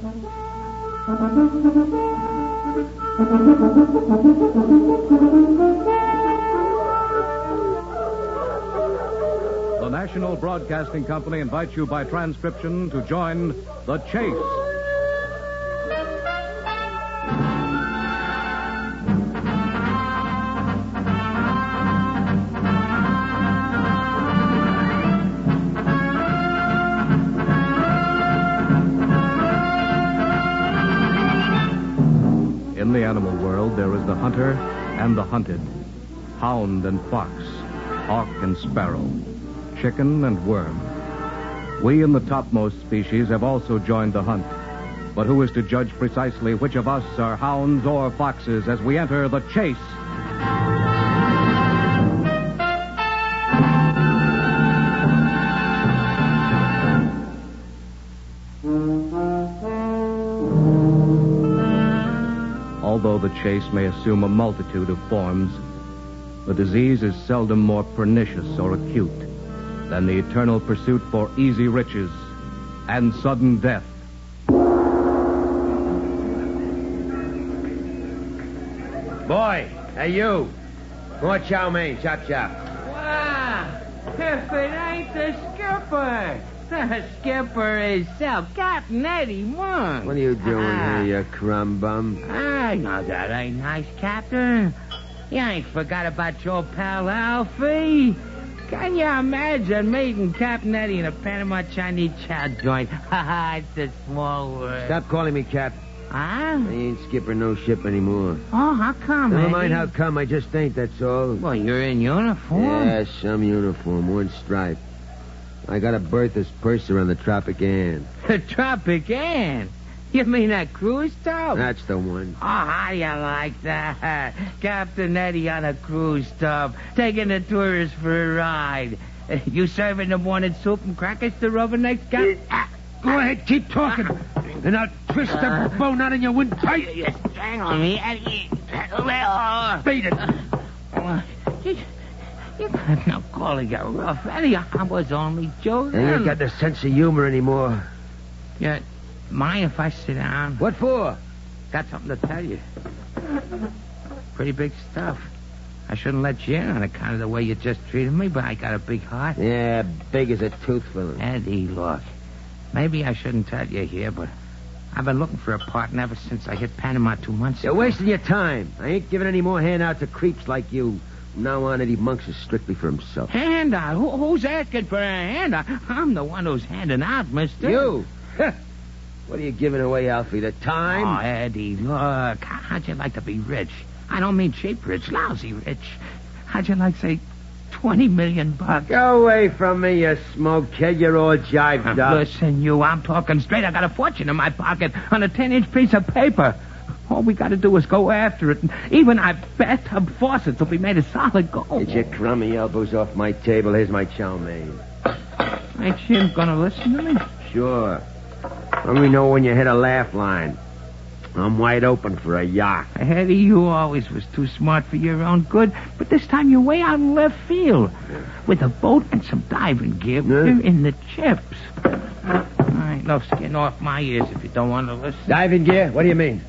The National Broadcasting Company invites you by transcription to join The Chase. In the animal world, there is the hunter and the hunted, hound and fox, hawk and sparrow, chicken and worm. We in the topmost species have also joined the hunt. But who is to judge precisely which of us are hounds or foxes as we enter the chase? Although the chase may assume a multitude of forms, the disease is seldom more pernicious or acute than the eternal pursuit for easy riches and sudden death. Boy, hey you. More chow mein, chop chop. Wow, if it ain't the skipper. The skipper himself, Captain Eddie Monk. What are you doing here, you crumb bum? I know that ain't nice, Captain. You ain't forgot about your pal Alfie. Can you imagine meeting Captain Eddie in a Panama Chinese chow joint? It's a small world. Stop calling me Cap. Huh? I ain't skipper no ship anymore. Oh, how come, Never Eddie? mind how come, I just ain't, that's all. Well, you're in uniform. Yeah, some uniform, one stripe. I got a berth as purser on the Tropic Ann. The Tropic Ann? You mean that cruise tub? That's the one. Oh, how do you like that? Captain Eddie on a cruise tub, taking the tourists for a ride. You serving the morning soup and crackers to rubbernecks, Cap? Go ahead, keep talking. And I'll twist the bone out of your windpipe. You're strangling me, Eddie. Beat it. You got no calling it rough, Eddie. I was only joking. I ain't got the sense of humor anymore. Yeah, mind if I sit down? What for? Got something to tell you. Pretty big stuff. I shouldn't let you in on account of the way you just treated me, but I got a big heart. Yeah, big as a tooth filling. Eddie, look. Maybe I shouldn't tell you here, but I've been looking for a partner ever since I hit Panama 2 months ago. You're wasting your time. I ain't giving any more handout to creeps like you. From now on, Eddie Monks is strictly for himself. Handout? Who's asking for a handout? I'm the one who's handing out, mister. You? What are you giving away, Alfie? The time? Oh, Eddie, look. How'd you like to be rich? I don't mean cheap rich, lousy rich. How'd you like, say, $20 million? Go away from me, you smoke kid. You're all jived up. Listen, you, I'm talking straight. I got a fortune in my pocket on a 10-inch piece of paper. All we got to do is go after it. And even our bathtub faucets will be made of solid gold. Get your crummy elbows off my table. Here's my chow mein. Ain't you gonna listen to me? Sure. Let me know when you hit a laugh line. I'm wide open for a yacht. Eddie, you always was too smart for your own good, but this time you're way out in left field. With a boat and some diving gear, we're in the chips. All right, no skin off my ears if you don't want to listen. Diving gear? What do you mean?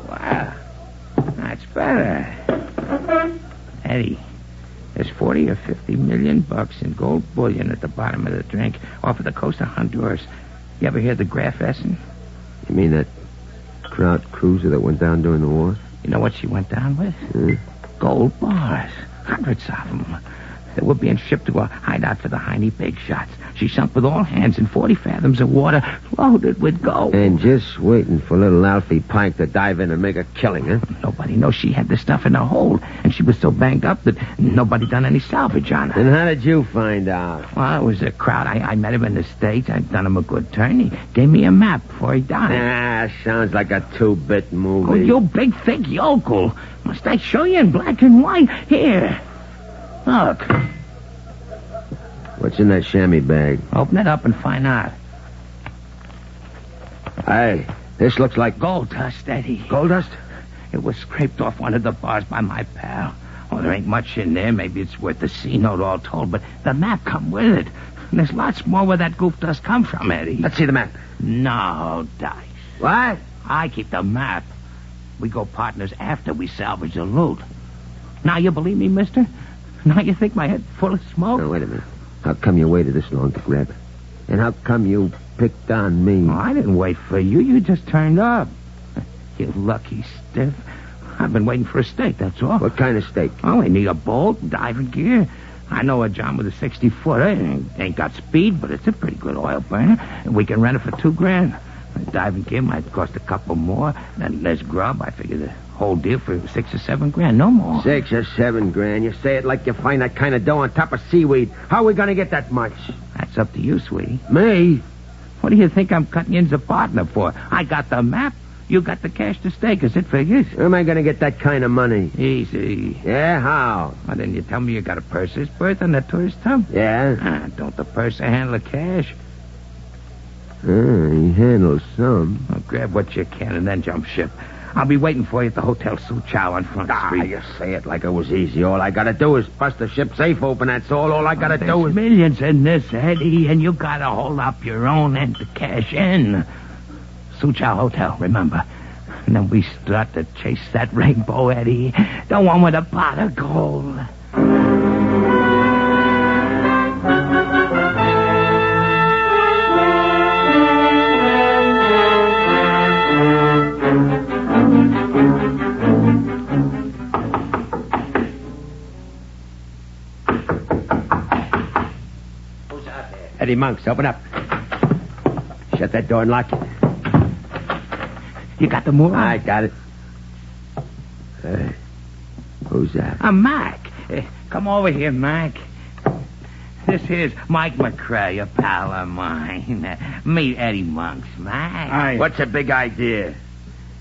Wow, that's better. Eddie, there's 40 or 50 million bucks in gold bullion at the bottom of the drink off of the coast of Honduras. You ever hear the Graf Essen? You mean that Kraut cruiser that went down during the war? You know what she went down with? Gold bars. Hundreds of them. They were being shipped to a hideout for the Heine big shots. She sunk with all hands in 40 fathoms of water, loaded with gold. And just waiting for little Alfie Pike to dive in and make a killing, huh? Nobody knows she had the stuff in her hold, and she was so banged up that nobody done any salvage on her. And how did you find out? Well, it was a crowd. I met him in the States. I'd done him a good turn. He gave me a map before he died. Sounds like a 2-bit movie. Oh, you big, thick yokel. Must I show you in black and white? Here. Look. What's in that chamois bag? Open it up and find out. Hey, this looks like... Gold dust, Eddie. Gold dust? It was scraped off one of the bars by my pal. Oh, there ain't much in there. Maybe it's worth the C-note all told, but the map come with it. And there's lots more where that goof dust come from, Eddie. Let's see the map. No dice. What? I keep the map. We go partners after we salvage the loot. Now you believe me, mister? Now you think my head's full of smoke? Now, wait a minute. How come you waited this long to grab it? And how come you picked on me? Oh, I didn't wait for you. You just turned up. You lucky stiff. I've been waiting for a stake, that's all. What kind of stake? Oh, I need a bolt, diving gear. I know a John with a 60-footer. Ain't got speed, but it's a pretty good oil burner. And we can rent it for $2,000. The diving gear might cost a couple more. Then there's grub. I figure the whole deal for $6 or $7,000, no more. $6 or $7,000. You say it like you find that kind of dough on top of seaweed. How are we going to get that much? That's up to you, sweetie. Me? What do you think I'm cutting you as a partner for? I got the map. You got the cash to stake, as it figures. Where am I going to get that kind of money? Easy. Yeah, how? Why didn't you tell me you got a purser's berth on the tourist tub? Yeah? Don't the purser handle the cash? He handles some. Well, grab what you can and then jump ship. I'll be waiting for you at the Hotel Suchow on Front Street. You say it like it was easy. All I gotta do is bust the ship safe open, that's all. All I gotta do is... millions in this, Eddie, and you gotta hold up your own end to cash in. Suchow Hotel, remember. And then we start to chase that rainbow, Eddie. The one with a pot of gold. Eddie Monks, open up. Shut that door and lock it. You got the move? I got it. Hey, who's that? Mac. Come over here, Mac. This here's Mike McCrae, a pal of mine. Meet Eddie Monks, Mac. Hi. What's the big idea?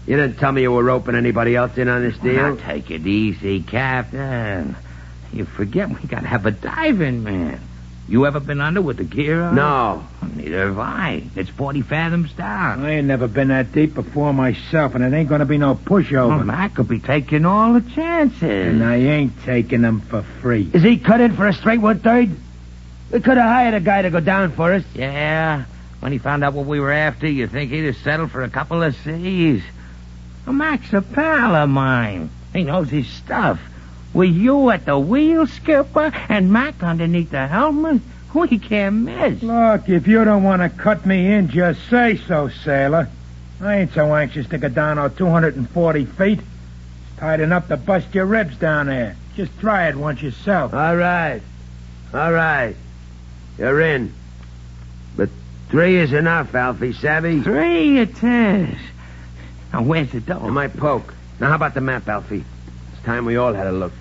You didn't tell me you were roping anybody else in on this deal? Now take it easy, Captain. You forget we gotta have a diving man. You ever been under with the gear on? No. Neither have I. It's 40 fathoms down. I ain't never been that deep before myself, and it ain't gonna be no pushover. Oh, Mac could be taking all the chances. And I ain't taking them for free. Is he cut in for a straight 1/3? We could have hired a guy to go down for us. Yeah. When he found out what we were after, you think he'd have settled for a couple of C's? Well, Mac's a pal of mine. He knows his stuff. With you at the wheel, Skipper, and Mac underneath the helmet, we can't miss. Look, if you don't want to cut me in, just say so, sailor. I ain't so anxious to go down on 240 feet. It's tight enough to bust your ribs down there. Just try it once yourself. All right. You're in. But 3 is enough, Alfie, savvy? 3 it is. Now, where's the dough? In my poke. Now, how about the map, Alfie? It's time we all had a look.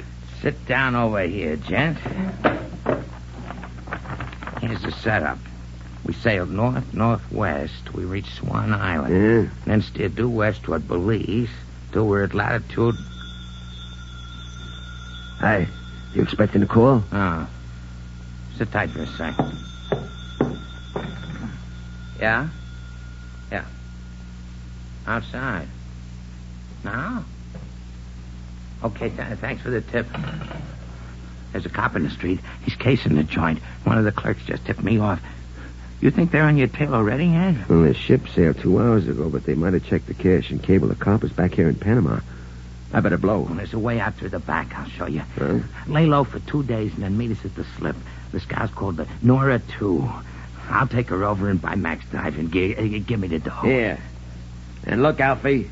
Sit down over here, gent. Here's the setup. We sailed north-northwest. We reached Swan Island. Yeah? Then steered due west toward Belize till we're at latitude... Hey, you expecting a call? Oh. Sit tight for a sec. Yeah? Yeah. Outside. Now? Okay, thanks for the tip. There's a cop in the street. He's casing the joint. One of the clerks just tipped me off. You think they're on your tail already, Ed? Well, their ship sailed 2 hours ago, but they might have checked the cash and cable the coppers back here in Panama. I better blow. Well, there's a way out through the back. I'll show you. Huh? Lay low for 2 days and then meet us at the slip. The scout's called the Nora 2. I'll take her over and buy Mac's diving gear. Give me the dough. Here. And look, Alfie.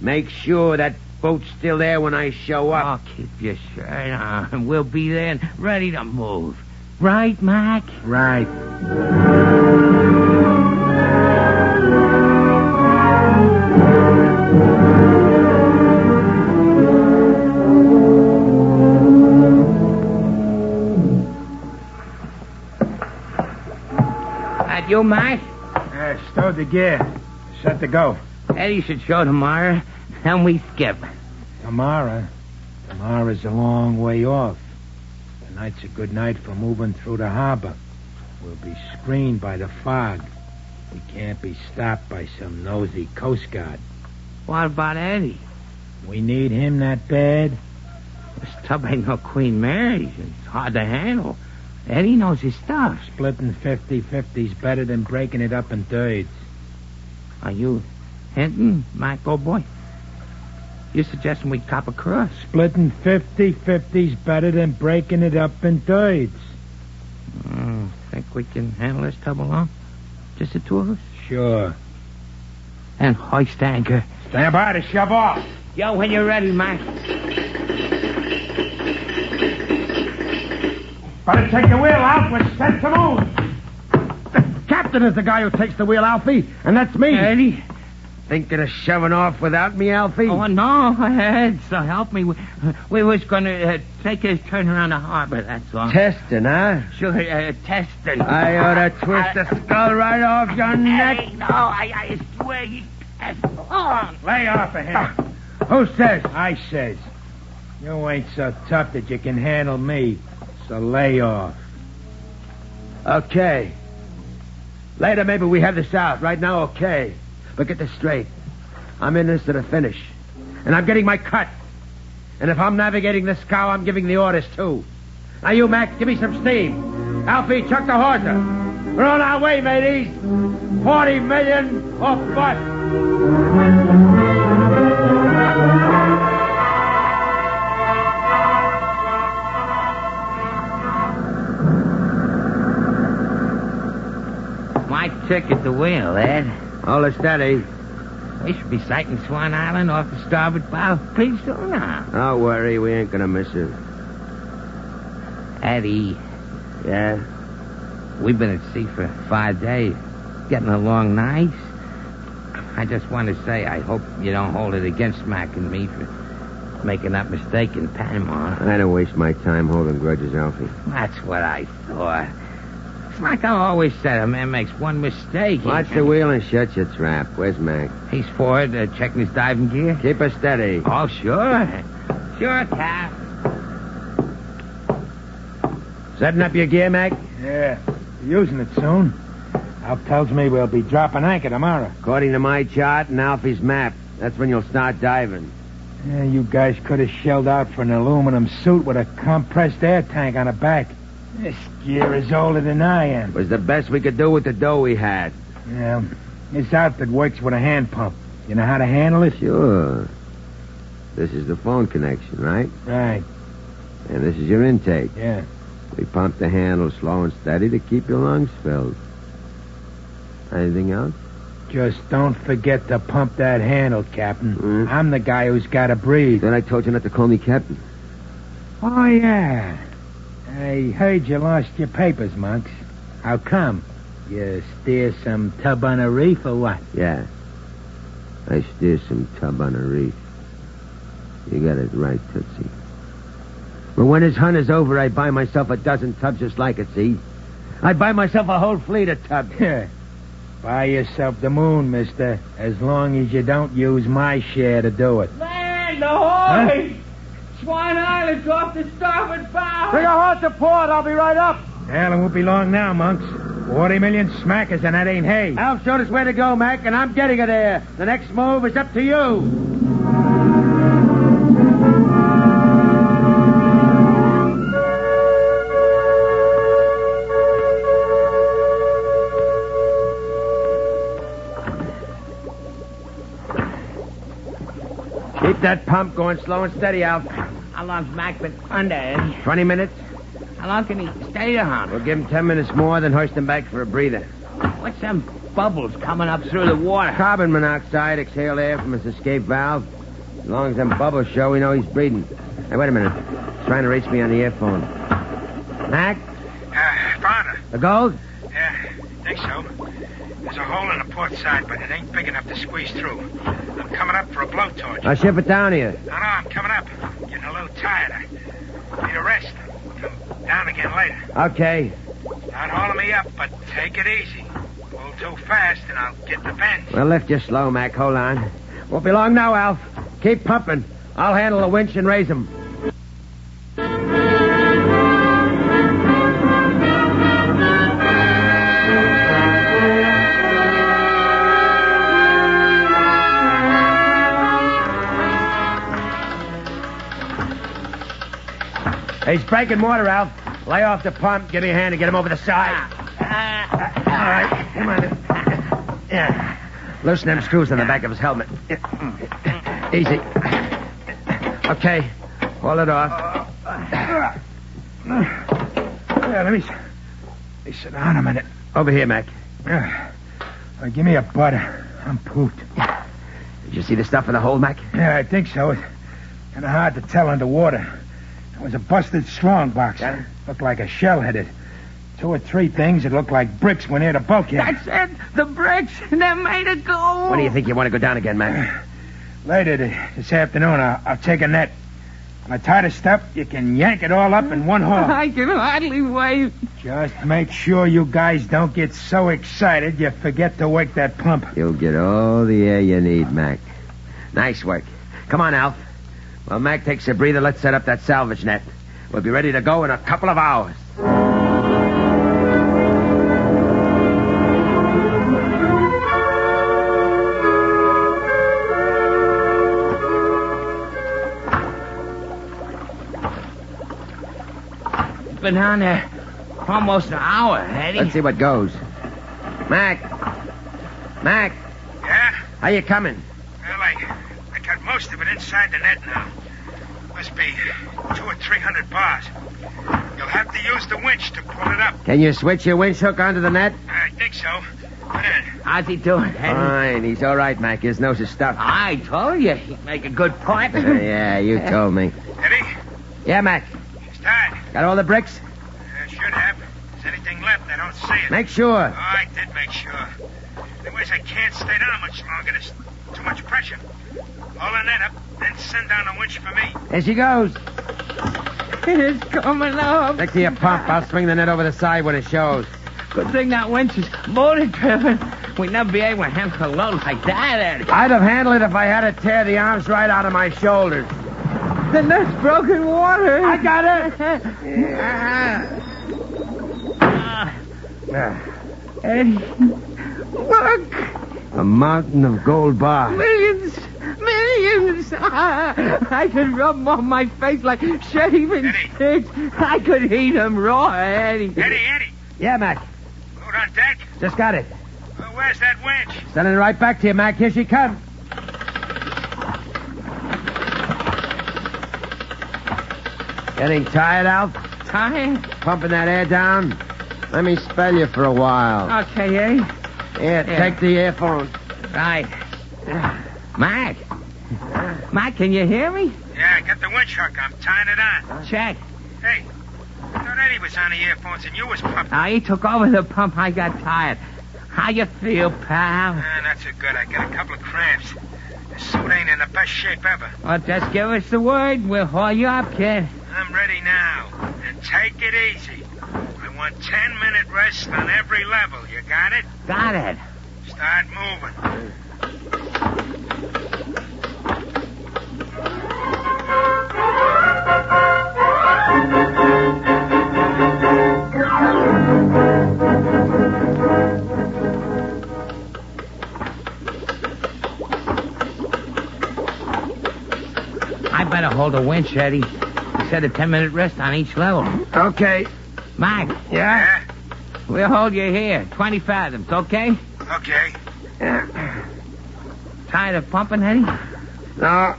Make sure that boat's still there when I show up. Oh, keep your shirt on. We'll be there and ready to move. Right, Mac? Right. That you, Mac? Stowed the gear. Set to go. Eddie should show tomorrow. Then we skip. Tomorrow? Tomorrow's a long way off. Tonight's a good night for moving through the harbor. We'll be screened by the fog. We can't be stopped by some nosy Coast Guard. What about Eddie? We need him that bad? This tub ain't no Queen Mary's. It's hard to handle. Eddie knows his stuff. Splitting 50-50's better than breaking it up in thirds. Are you Hinton, Mac, old boy. You suggesting we cop across? Splitting 50-50's better than breaking it up in thirds. Think we can handle this tub alone? Just the two of us? Sure. And hoist anchor. Stand by to shove off. Yo, when you're ready, Mac. Better take the wheel out. We're set to move. The captain is the guy who takes the wheel, Alfie, and that's me. Eddie? Thinking of shoving off without me, Alfie? Oh, no, Ed, so help me. We was going to take a turn around the harbor, that's all. Testing, huh? Sure, testing. I ought to twist the skull right off your neck. Hey, no, I swear you test. On. Lay off of him. Who says? I says. You ain't so tough that you can handle me, so lay off. Okay. Later, maybe we have this out. Right now, okay. But get this straight. I'm in this to the finish. And I'm getting my cut. And if I'm navigating this scow, I'm giving the orders, too. Now, you, Mac, give me some steam. Alfie, chuck the hawser. We're on our way, mateys. 40 million or bust. My trick at the wheel, Ed. Hold it steady. We should be sighting Swan Island off the starboard bow pretty soon now. Don't worry, we ain't gonna miss it. Eddie, Yeah? we've been at sea for 5 days. Getting along nice. I just want to say I hope you don't hold it against Mac and me for making that mistake in Panama. I don't waste my time holding grudges, Alfie. That's what I thought. It's like I always said, a man makes one mistake. Watch the wheel and shut your trap. Where's Mac? He's forward, checking his diving gear. Keep her steady. Oh, sure. Sure, Cap. Setting up your gear, Mac? Yeah, using it soon. Alf tells me we'll be dropping anchor tomorrow. According to my chart and Alfie's map, that's when you'll start diving. Yeah, you guys could have shelled out for an aluminum suit with a compressed air tank on the back. This gear is older than I am. It was the best we could do with the dough we had. Yeah, this outfit works with a hand pump. You know how to handle it? Sure. This is the phone connection, right? Right, And this is your intake. yeah. We pump the handle slow and steady to keep your lungs filled. Anything else? Just don't forget to pump that handle, Captain. Hmm? I'm the guy who's got to breathe. Then I told you not to call me Captain. Oh, yeah. I heard you lost your papers, Monks. How come? You steer some tub on a reef or what? Yeah. I steer some tub on a reef. You got it right, Tootsie. But when his hunt is over, I buy myself a dozen tubs just like it, see? I buy myself a whole fleet of tubs. Buy yourself the moon, mister, as long as you don't use my share to do it. Man, ahoy! Swan Island's off the starboard bow. Bring a horse to port. I'll be right up. Hell, it won't be long now, Monks. 40 million smackers, and that ain't hay. Alf showed us where to go, Mac, and I'm getting her there. The next move is up to you. Keep that pump going slow and steady, Alf. How long's Mac been under, Eddie? 20 minutes. How long can he stay on? We'll give him 10 minutes more, then hoist him back for a breather. What's them bubbles coming up through the water? Carbon monoxide, exhale air from his escape valve. As long as them bubbles show, we know he's breathing. Hey, wait a minute. He's trying to reach me on the earphone. Mac? Found her. The gold? Yeah, think so. There's a hole in the port side, but it ain't big enough to squeeze through. I'm coming up for a blowtorch. I'll ship it down here. No, I'm coming up. Getting a little tired. I need a rest. Come down again later. Okay. Not hauling me up, but take it easy. Pull too fast, and I'll get the bend. We'll lift you slow, Mac. Hold on. Won't be long now, Alf. Keep pumping. I'll handle the winch and raise him. He's breaking water, Alf. Lay off the pump. Give me a hand to get him over the side. All right. Come on. Yeah. Loosen them screws on the back of his helmet. Easy. Okay. Pull it off. Yeah, let me sit down a minute. Over here, Mac. Give me a butter. I'm pooped. Did you see the stuff in the hole, Mac? Yeah, I think so. It's kind of hard to tell underwater. It was a busted strong box. Yeah. Looked like a shell hit it. 2 or 3 things that looked like bricks went near the bulkhead. That's it. The bricks. They made it go. When do you think you want to go down again, Mac? Later this afternoon, I'll take a net. When I tie the stuff, you can yank it all up in one haul. I can hardly wait. Just make sure you guys don't get so excited you forget to wake that pump. You'll get all the air you need, Mac. Nice work. Come on, Alf. While Mac takes a breather, let's set up that salvage net. We'll be ready to go in a couple of hours. Been down there almost an hour, Eddie. Let's see what goes. Mac. Mac, Yeah? how you coming? Well, I got most of it inside the net now. Must be 200 or 300 bars. You'll have to use the winch to pull it up. Can you switch your winch hook onto the net? I think so. How's he doing, Eddie? Fine. He's all right, Mac. His nose is stuffed. I told you he'd make a good point. Yeah, you told me. Eddie, Yeah, Mac. it's tied. Got all the bricks? Should have. If there's anything left, I don't see it. Make sure. Oh, I did make sure. Otherwise, I can't stay down much longer. There's too much pressure. Hold the net up, then send down a winch for me. There she goes. It's coming up. Next to your pump. I'll swing the net over the side when it shows. Good thing that winch is motor-driven. We'd never be able to handle a load like that, Eddie. I'd have handled it if I had to tear the arms right out of my shoulders. The net's broken water. I got it. Eddie, look. A mountain of gold bars. Millions. I could rub them on my face like shaving Eddie. sticks. I could eat them raw, Eddie. Eddie. Yeah, Mac. Load on deck. Just got it. Well, where's that winch? Sending it right back to you, Mac. Here she comes. Getting tired, Alf? Tired? Pumping that air down? Let me spell you for a while. Okay, Eddie. Here, take the earphones. Right. Mac. Mac, can you hear me? Yeah, I got the winch hook. I'm tying it on. Check. Hey, I thought Eddie was on the earphones and you was pumping. He took over the pump. I got tired. How you feel, pal? Not so good. I got a couple of cramps. The suit ain't in the best shape ever. Well, just give us the word. We'll haul you up, kid. I'm ready now. And take it easy. I want 10-minute rest on every level. You got it? Got it. Start moving. I better hold a winch, Eddie. Set a 10-minute rest on each level. Okay. Mac, Yeah? we'll hold you here. 20 fathoms, okay? Okay. Tired of pumping, Eddie? No.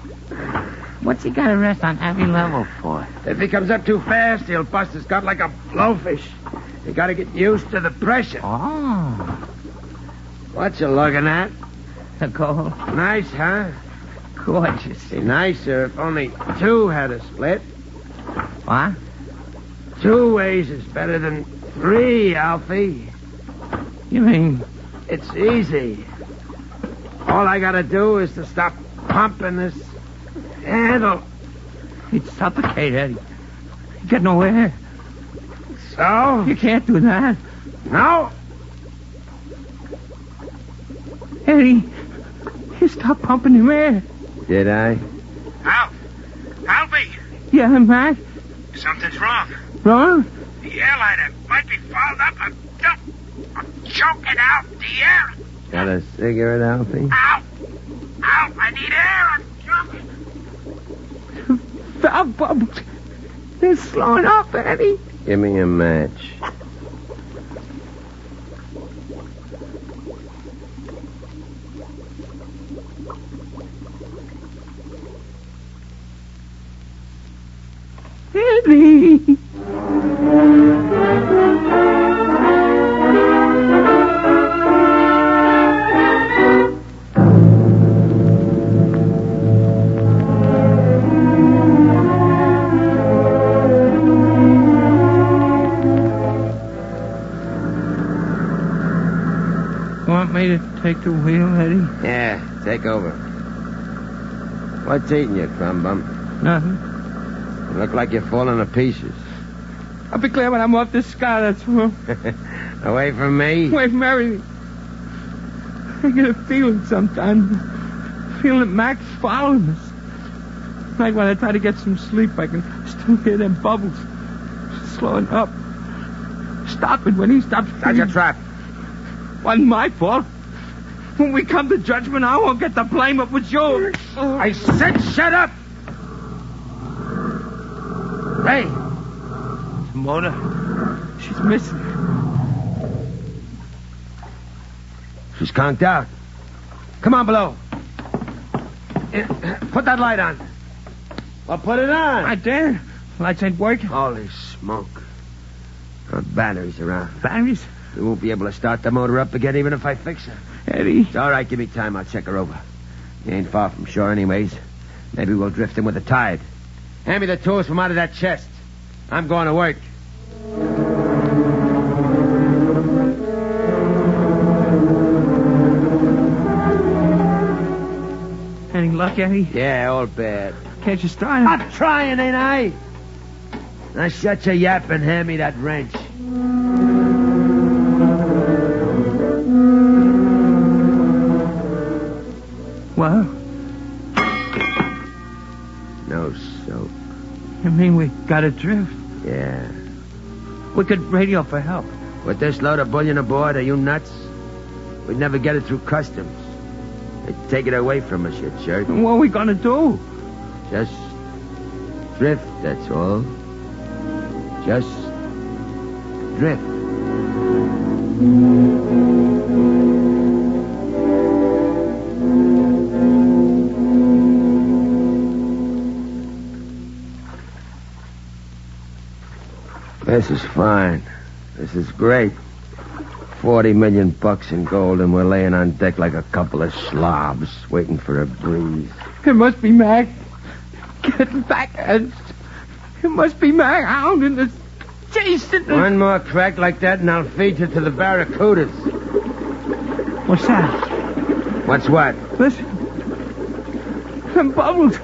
What's he got to rest on every level for? If he comes up too fast, he'll bust his gut like a blowfish. You gotta get used to the pressure. Oh. What you looking at? The gold. Nice, huh? Gorgeous. Be nicer if only 2 had a split. What? 2 ways is better than 3, Alfie. You mean... It's easy. All I gotta do is to stop pumping this handle. He'd suffocate, Eddie. You get no air. So? You can't do that. No? Eddie, you stopped pumping him air. Did I? Alfie, Yeah, Mac. something's wrong. Wrong? The airliner might be fouled up. I'm choking out the air. Got a cigarette, Alfie? Ow! I need air. I'm choking. Valve bubbles. They're slowing up, Eddie. Give me a match. Eddie! Want me to take the wheel, Eddie? Yeah, take over. What's eating you, crumb bump? Nothing. You look like you're falling to pieces. I'll be glad when I'm off this sky, that's all. Away from me? Away from everything. I get a feeling sometimes. Feeling that Mac's following us. Like when I try to get some sleep, I can still hear them bubbles. Slowing up. Stopping when he stops. That's a trap. Wasn't my fault. When we come to judgment, I won't get the blame if it's yours. I said shut up! Hey! The motor. She's missing. She's conked out. Come on, below. Put that light on. Well, put it on. Right there. Lights ain't working. Holy smoke. Our batteries are out. Batteries? We won't be able to start the motor up again even if I fix her. Eddie. It's all right. Give me time. I'll check her over. You ain't far from shore anyways. Maybe we'll drift in with the tide. Hand me the tools from out of that chest. I'm going to work. Any luck, Eddie? Yeah, all bad. Can't you start it? I'm trying, ain't I? Now shut your yap and hand me that wrench. Well, no soap. you mean we got adrift? Yeah. We could radio for help. With this load of bullion aboard, are you nuts? We'd never get it through customs. They'd take it away from us, you jerk. What are we gonna do? Just drift, that's all. Just drift. This is fine. This is great. 40 million bucks in gold, and we're laying on deck like a couple of slobs, waiting for a breeze. It must be Mac getting back at us. It must be Mac hounding us, chasing us. One more crack like that, and I'll feed you to the barracudas. What's that? What's what? Listen. Them bubbles.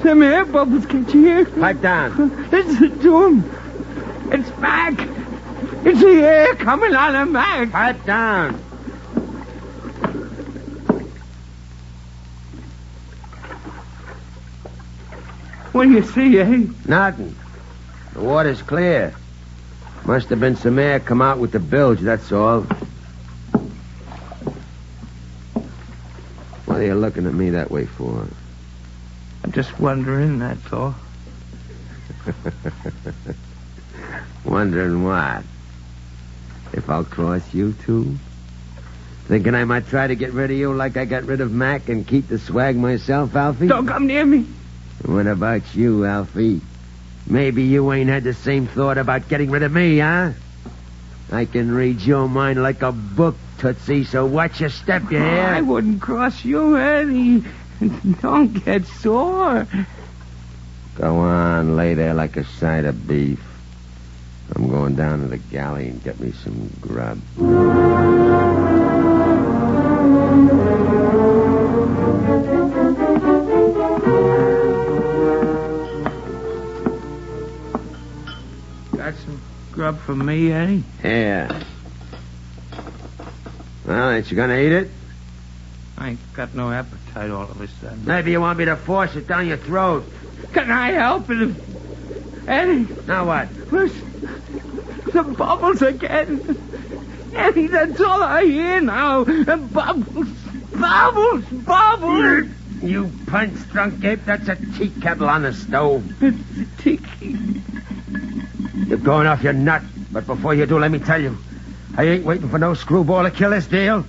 Them air bubbles. Can't you hear? Pipe down. Listen to him. It's Mac. It's the air coming out of Mac. Pipe down. What do you see, eh? Nothing. The water's clear. Must have been some air come out with the bilge, that's all. What are you looking at me that way for? I'm just wondering, that's all. Wondering what? If I'll cross you two? Thinking I might try to get rid of you like I got rid of Mac and keep the swag myself, Alfie? Don't come near me. What about you, Alfie? Maybe you ain't had the same thought about getting rid of me, huh? I can read your mind like a book, Tootsie, so watch your step, you hear? I wouldn't cross you, Eddie. Don't get sore. Go on, lay there like a side of beef. I'm going down to the galley and get me some grub. Got some grub for me, Eddie? Yeah. Well, ain't you gonna eat it? I ain't got no appetite all of a sudden. Maybe you want me to force it down your throat. Can I help it? Eddie, Now what? listen. The bubbles again. Eddie, that's all I hear now. Bubbles. Bubbles. Bubbles. You punch-drunk ape, that's a tea kettle on the stove. It's a tiki. You're going off your nut, but before you do, let me tell you, I ain't waiting for no screwball to kill this deal.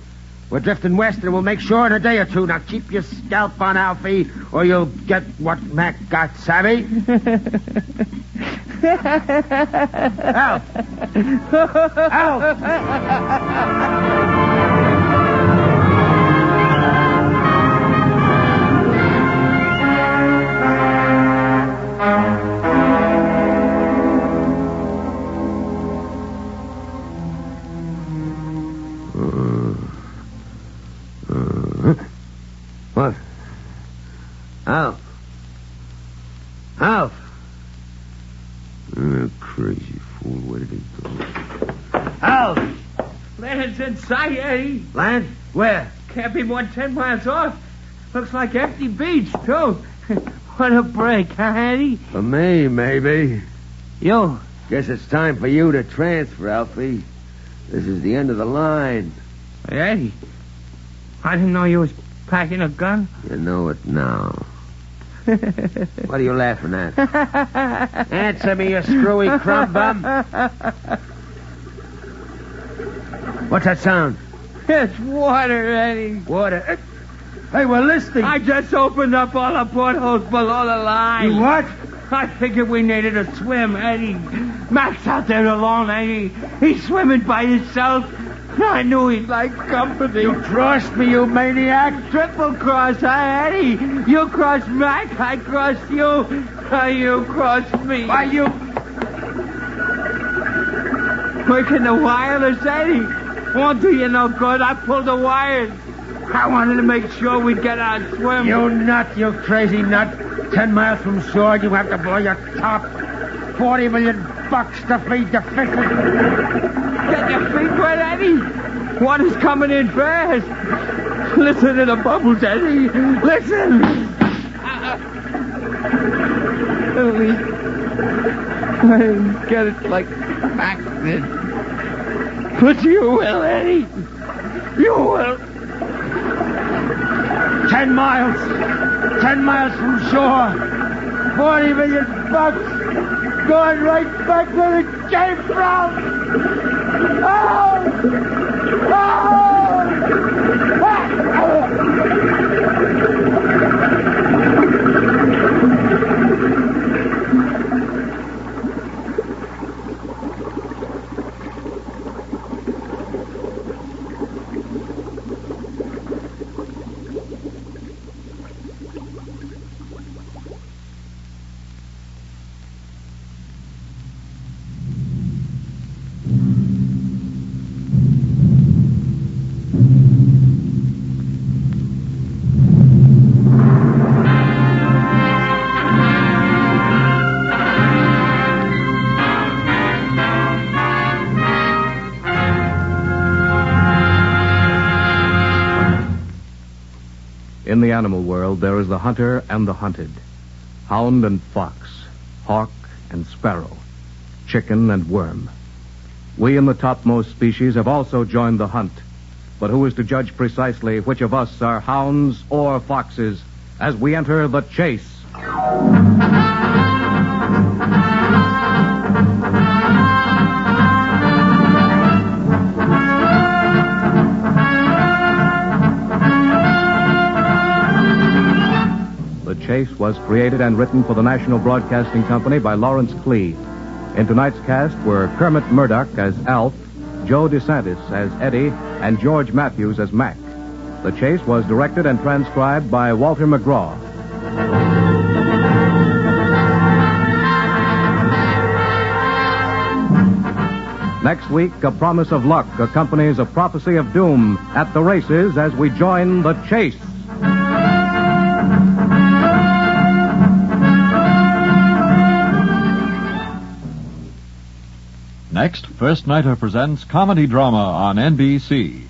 We're drifting west, and we'll make sure in a day or two. Now keep your scalp on, Alfie, or you'll get what Mac got, savvy? Alf! Alf! What? Alf. Alf. Crazy fool. Where did he go? Alf! Land's in sight, Eddie. Land? Where? Can't be more than 10 miles off. Looks like empty beach, too. What a break, huh, Eddie? For me, maybe. You. Guess it's time for you to transfer, Alfie. This is the end of the line. Hey, Eddie. I didn't know you was packing a gun. You know it now. What are you laughing at? Answer me, you screwy crumb bum. What's that sound? It's water, Eddie. Water. Hey, we're listening. I just opened up all the portholes below the line. You what? I figured we needed a swim, Eddie. Mac's out there alone, Eddie. He's swimming by himself. I knew he'd like company. You crossed me, you maniac. Triple cross, huh, Eddie? You crossed Mac, I crossed you. You crossed me. Why, you... Working the wireless, Eddie. Won't do you no good. I pulled the wires. I wanted to make sure we'd get our swim. You nut, you crazy nut. 10 miles from shore, you have to blow your top. $40 million to feed the fishes. Get your feet wet, Eddie. Water's coming in fast. Listen to the bubbles, Eddie. Listen. I didn't get it like Mac did. But you will, Eddie. You will. 10 miles. 10 miles from shore. $40 million. Going right back where it came from. Oh! In the animal world, there is the hunter and the hunted, hound and fox, hawk and sparrow, chicken and worm. We in the topmost species have also joined the hunt, but who is to judge precisely which of us are hounds or foxes as we enter the chase? The Chase was created and written for the National Broadcasting Company by Lawrence Clee. In tonight's cast were Kermit Murdoch as Alf, Joe DeSantis as Eddie, and George Matthews as Mac. The Chase was directed and transcribed by Walter McGraw. Next week, a promise of luck accompanies a prophecy of doom at the races as we join the chase. Next, First Nighter presents comedy drama on NBC.